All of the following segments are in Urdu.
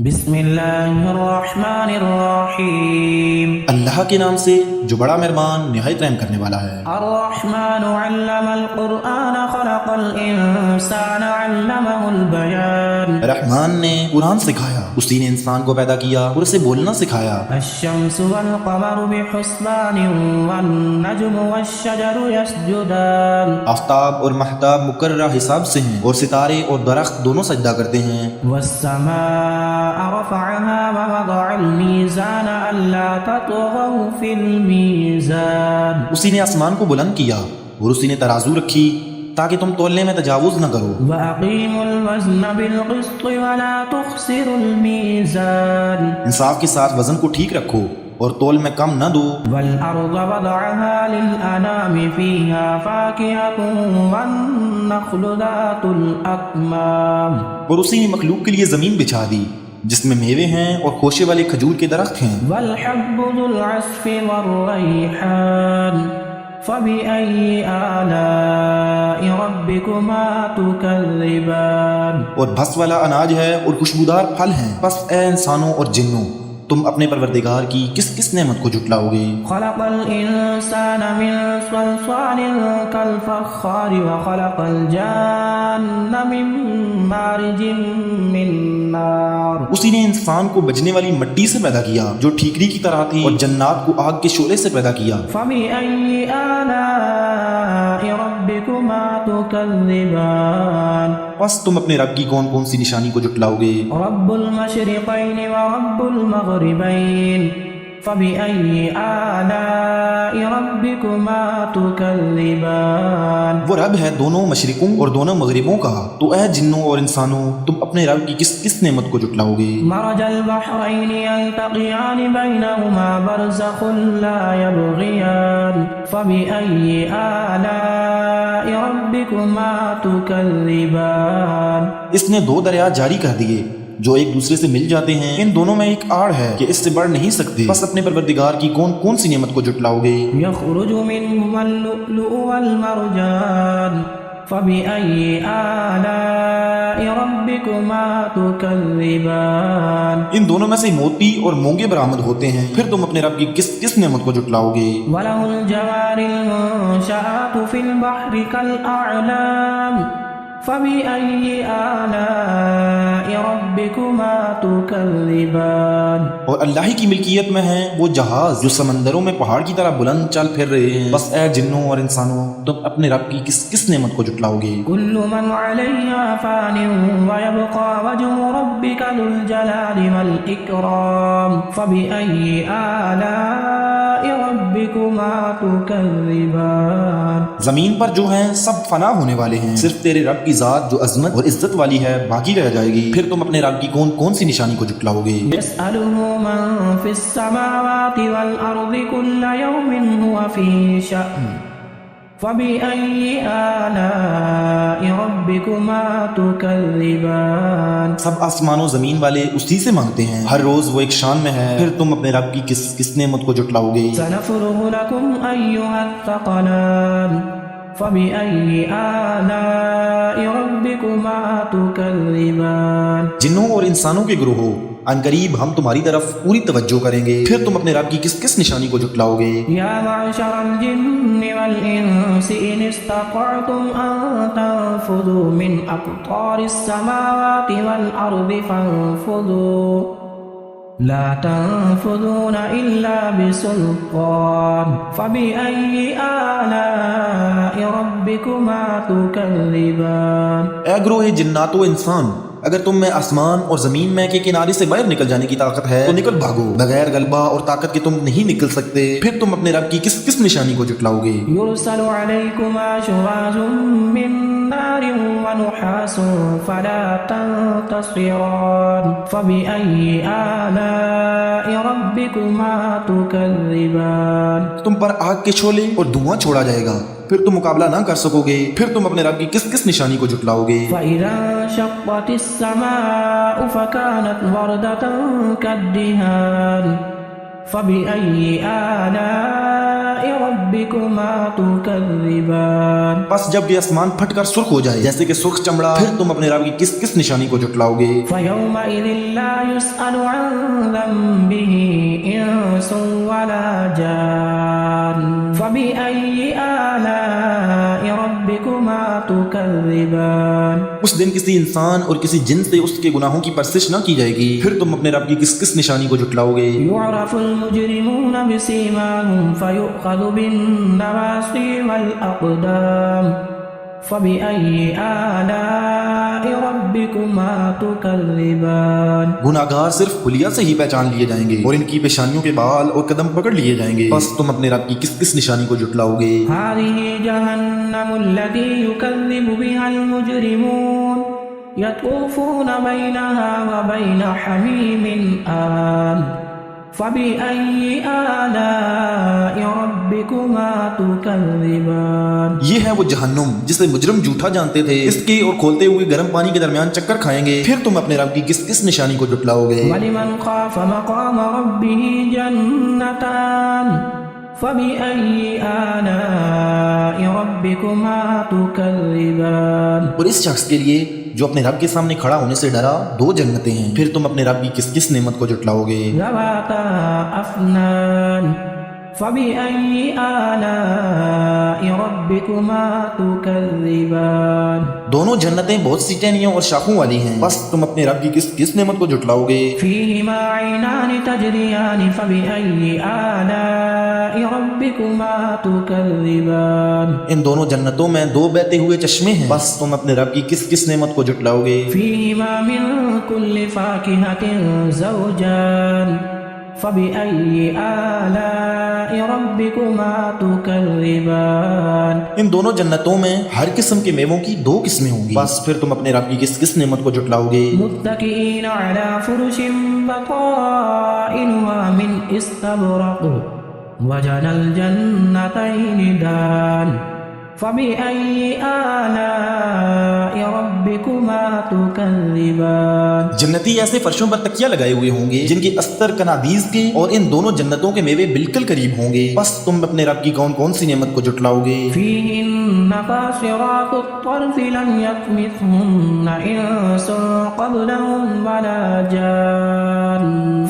بسم اللہ الرحمن الرحیم۔ اللہ کے نام سے جو بڑا مہربان نہایت رحم کرنے والا ہے۔ الرحمن علم القرآن خلق الانسان علمہ البیان۔ رحمان نے قرآن سکھایا، اسی نے انسان کو پیدا کیا اور اسے بولنا سکھایا۔ الشمس والقمر بحسبان والنجم والشجر یسجدان۔ آفتاب اور مہتاب مقررہ حساب سے ہیں اور ستارے اور درخت دونوں سجدہ کرتے ہیں۔ والسماء رفعها ووضع الميزان ألا تطغوا في الميزان۔ اسی نے آسمان کو بلند کیا اور اسی نے ترازو رکھی تاکہ تم تولنے میں تجاوز نہ کرو۔ وَأَقِيمُوا الْوَزْنَ بِالْقِسْطِ وَلَا تُخْسِرُوا الْمِيزَانَ۔ انصاف کے ساتھ وزن کو ٹھیک رکھو اور تول میں کم نہ دو۔ وَالْأَرْضَ وَضَعَهَا لِلْأَنَامِ فِيهَا فَاكِهَةٌ وَالنَّخْلُ ذَاتُ الْأَكْمَامِ۔ اور اسی نے مخلوق کے لیے زمین بچھا دی جس میں میوے ہیں اور خوشے والے کھجور کے درخت ہیں۔ وَالْحَبُّ ذُو الْعَصْفِ وَالرَّيْحَانُ فَبِأَيِّ آلَاءِ رَبِّكُمَا تُكَذِّبَانِ۔ اور بھس والا اناج ہے اور خوشبودار پھل ہیں، پس اے انسانوں اور جنوں تم اپنے پروردگار کی کس کس نعمت کو جھٹلاؤ گے۔ خلق الانسان من صلصال كالفخار وخلق الجان من مارج من نار۔ اسی نے انسان کو بجنے والی مٹی سے پیدا کیا جو ٹھیکری کی طرح تھی، اور جنات کو آگ کے شعلے سے پیدا کیا۔ فبأي آلاء ربكما تكذبان۔ پس تم اپنے رب کی کون کون سی نشانی کو جھٹلاؤ گے۔ رب المشرقين ورب المغربين فبأي آلاء ربكما تكذبان۔ وہ رب ہے دونوں مشرقوں اور دونوں مغربوں کا، تو اے جنوں اور انسانوں تم اپنے رب کی کس کس نعمت کو جھٹلاؤ گے۔ مرج البحرين يلتقيان بينهما برزخ لا يبغيان فبأي آلاء ربكما تكذبان۔ اس نے دو دریا جاری کر دیے جو ایک دوسرے سے مل جاتے ہیں، ان دونوں میں ایک آڑ ہے کہ اس سے بڑھ نہیں سکتے، بس اپنے پروردگار کی کون کون سی نعمت کو جھٹلاؤ گے۔ يخرج منهما اللؤلؤ والمرجان فبأي آلاء ربكما تكذبان۔ ان دونوں میں سے موتی اور مونگے برآمد ہوتے ہیں، پھر تم اپنے رب کی کس کس نعمت کو جھٹلاؤ گے۔ وله الجوار المنشآت في البحر كالأعلام فبأي آلاء ربكما تكذبان۔ اور اللہ ہی کی ملکیت میں ہیں وہ جہاز جو سمندروں میں پہاڑ کی طرح بلند چل پھر رہے ہیں، بس اے جنوں اور انسانوں تم اپنے رب کی کس کس نعمت کو جھٹلاؤ گے۔ كل من عليها فان ويبقى وجه ربك ذو الجلال والإكرام فبأي آلاء ربكما تكذبان۔ زمین پر جو ہیں سب فنا ہونے والے ہیں، صرف تیرے رب کی ذات جو عظمت اور عزت والی ہے باقی رہ جائے گی، پھر تم اپنے رب کی کون کون سی نشانی کو جھٹلاؤ گے۔ يسأله من في السماوات والأرض كل يوم هو في شأن فبأي آلاء ربكما تكذبان۔ سب آسمان و زمین والے اسی سے مانگتے ہیں، ہر روز وہ ایک شان میں ہے، پھر تم اپنے رب کی کس کس نعمت کو جھٹلاؤ گے۔ سنفرغ لكم أيها الثقلان فبأي آلاء ربكما تكذبان۔ جنوں اور انسانوں کے گروہوں ان قریب ہم تمہاری طرف پوری توجہ کریں گے، پھر تم اپنے رب کی کس کس نشانی کو جھٹلاؤ گے۔ يا معشر الجن والإنس إن استطعتم أن تنفذوا من أقطار السماوات والأرض فانفذوا لا تنفذون إلا بسلطان فبأي آلاء ربكما تكذبان۔ اے گروہ جنات و انسان، اگر تم میں آسمان اور زمین میں کے کنارے سے باہر نکل جانے کی طاقت ہے تو نکل بھاگو، بغیر غلبہ اور طاقت کے تم نہیں نکل سکتے، پھر تم اپنے رب کی کس کس نشانی کو جھٹلاؤ گے۔ يرسل عليكما شواظ من نار ونحاس فلا تنتصران فبأي آلاء ربكما تكذبان۔ تم پر آگ کے شعلے اور دھواں چھوڑا جائے گا، پھر تم مقابلہ نہ کر سکو گے، پھر تم اپنے رب کی کس کس نشانی کو جھٹلاؤ گے۔ فإذا انشقت السماء فكانت وردة كالدهان فبأي آلاء ربكما تكذبان بس جب یہ آسمان پھٹ کر سرخ ہو جائے جیسے کہ سرخ چمڑا، پھر تم اپنے رب کی کس کس نشانی کو جھٹلاؤ گے؟ فيومئذ لا يسأل عن ذنبه إنس ولا جان فبأي آلاء ربكما تكذبان اس دن کسی انسان اور کسی جن سے اس کے گناہوں کی پرسش نہ کی جائے گی، پھر تم اپنے رب کی کس کس نشانی کو جھٹلاؤ گے؟ يعرف المجرمون بسيماهم فيؤخذ بالنواصي والأقدام فبأي آلاء ربكما تكذبان گناہگار صرف خلیہ سے ہی پہچان لیے جائیں گے اور ان کی پیشانیوں کے بال اور قدم پکڑ لیے جائیں گے، بس تم اپنے رب کی کس کس نشانی کو جھٹلاؤ گے؟ هذه جهنم التي يكذب بها المجرمون يطوفون بينها وبين حميم آن فبأي آلاء ربكما تكذبان یہ ہے وہ جہنم جسے مجرم جھوٹا جانتے تھے، اس کے اور کھولتے ہوئے گرم پانی کے درمیان چکر کھائیں گے، پھر تم اپنے رب کی کس کس نشانی کو جھٹلاؤ گے؟ ولمن خاف مقام ربه جنتان فبأي آلاء ربكما تكذبان اور اس شخص کے لیے جو اپنے رب کے سامنے کھڑا ہونے سے ڈرا، دو جنتیں ہیں، پھر تم اپنے رب کی کس کس نعمت کو جھٹلاؤ گے؟ ذواتا أفنان فبأي آلاء ربكما تكذبان دونوں جنتیں بہت سی ٹہنیوں اور شاخوں والی ہیں، بس تم اپنے رب کی کس کس نعمت کو جھٹلاؤ گے؟ فيهما عينان تجريان فبأي آلاء ربكما تكذبان ان دونوں جنتوں میں دو بہتے ہوئے چشمے ہیں، بس تم اپنے رب کی کس کس نعمت کو جھٹلاؤ گے؟ فيهما من كل فاكهة زوجان فبأي آلاء ربكما تكذبان ان دونوں جنتوں میں ہر قسم کے میووں کی دو قسمیں ہوں گی، بس پھر تم اپنے رب کی کس کس نعمت کو جھٹلاؤ گے؟ متكئين على فرش بطائنها من استبرق وجنى الجنتين دان فبأي آلاء ربكما تكذبان جنتی ایسے فرشوں پر تکیہ لگائے ہوئے ہوں گے جن کے استر کنادیز کے اور ان دونوں جنتوں کے میوے بالکل قریب ہوں گے، بس تم اپنے رب کی کون کون سی نعمت کو جھٹلاؤ گے؟ فيهن قاصرات الطرف لم يطمثهن إنس قبلهم ولا جان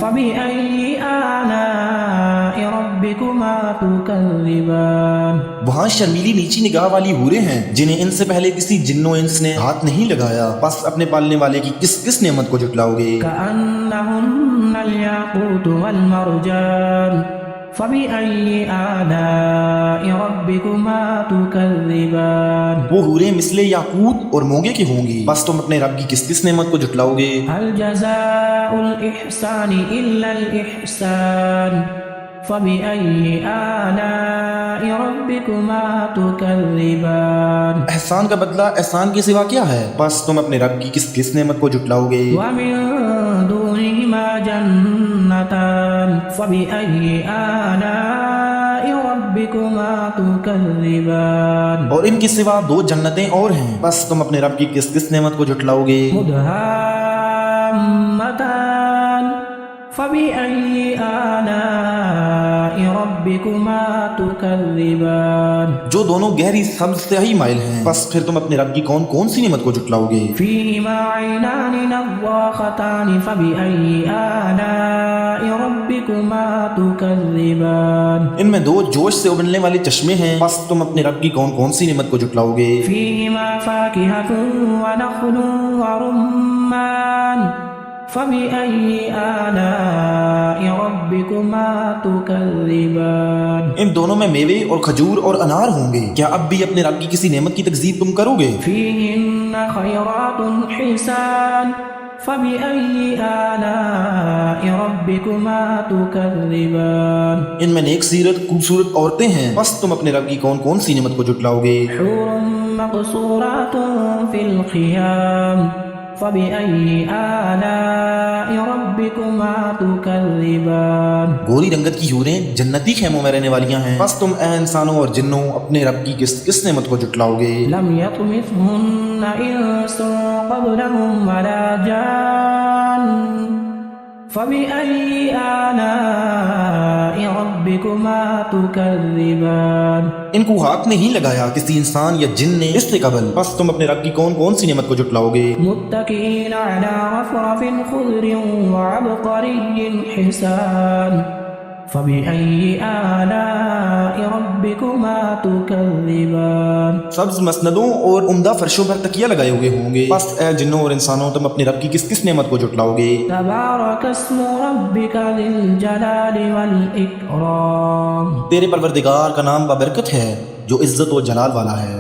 فبأي آلاء ربكما تكذبان وہاں شرمیلی نیچی نگاہ والی حوریں ہیں جنہیں ان سے پہلے کسی جن و انس نے ہاتھ نہیں لگایا، بس اپنے پالنے والے کی کس کس نعمت کو جھٹلاؤ گے؟ كأنهن الياقوت والمرجان فبأي آلاء ربكما تكذبان وہ حوریں مثل یاقوت اور مونگے کی ہوں گی، بس تم اپنے رب کی کس کس نعمت کو جھٹلاؤ گے؟ هل جزاء الإحسان إلا الإحسان فبأي آلاء ربكما تكذبان احسان کا بدلہ احسان کے سوا کیا ہے، بس تم اپنے رب کی کس کس نعمت کو جھٹلاؤ گے؟ ومن دونهما جنتان فبأي آلاء ربكما تكذبان اور ان کے سوا دو جنتیں اور ہیں، بس تم اپنے رب کی کس کس نعمت کو جھٹلاؤ گے؟ مدهامتان فبأي آلاء ربكما تكذبان جو دونوں گہری سبز سیاہی مائل ہیں، بس پھر تم اپنے رب کی کون کون سی نعمت کو جھٹلاؤ گے؟ فيهما عينان نضاختان فبأي آلاء ربكما تكذبان ان میں دو جوش سے ابلنے والے چشمے ہیں، بس تم اپنے رب کی کون کون سی نعمت کو جھٹلاؤ گے؟ فيهما فاكهة ونخل ورمان فبأي آلاء ربكما تكذبان ان دونوں میں میوے اور کھجور اور انار ہوں گے، کیا اب بھی اپنے رب کی کسی نعمت کی تکذیب تم کرو گے؟ فيهن خيرات حسان فبأي آلاء ربكما تكذبان ان میں نیک سیرت خوبصورت عورتیں ہیں، بس تم اپنے رب کی کون کون سی نعمت کو جھٹلاؤ گے؟ حور مقصورات في الخيام فبأي آلاء ربكما تكذبان گوری رنگت کی حوریں جنتی خیموں میں رہنے والیاں ہیں، بس تم اے انسانوں اور جنوں اپنے رب کی کس کس نعمت کو جھٹلاؤ گے؟ لم يطمثهن إنس قبلهم ولا جان فبأي آلاء ربكما تكذبان ان کو ہاتھ نہیں لگایا کسی انسان یا جن نے اس سے قبل، پس تم اپنے رب کی کون کون سی نعمت کو جھٹلاؤ گے؟ متكئين على رفرف خضر وعبقري حسان فبأي آلاء ربكما تكذبان سبز مسندوں اور عمدہ فرشوں پر تکیہ لگائے ہوئے ہوں گے، پس اے جنوں اور انسانوں تم اپنے رب کی کس کس نعمت کو جھٹلاؤ گے؟ تبارك اسم ربك ذي الجلال والإكرام تیرے پروردگار کا نام بابرکت ہے جو عزت و جلال والا ہے۔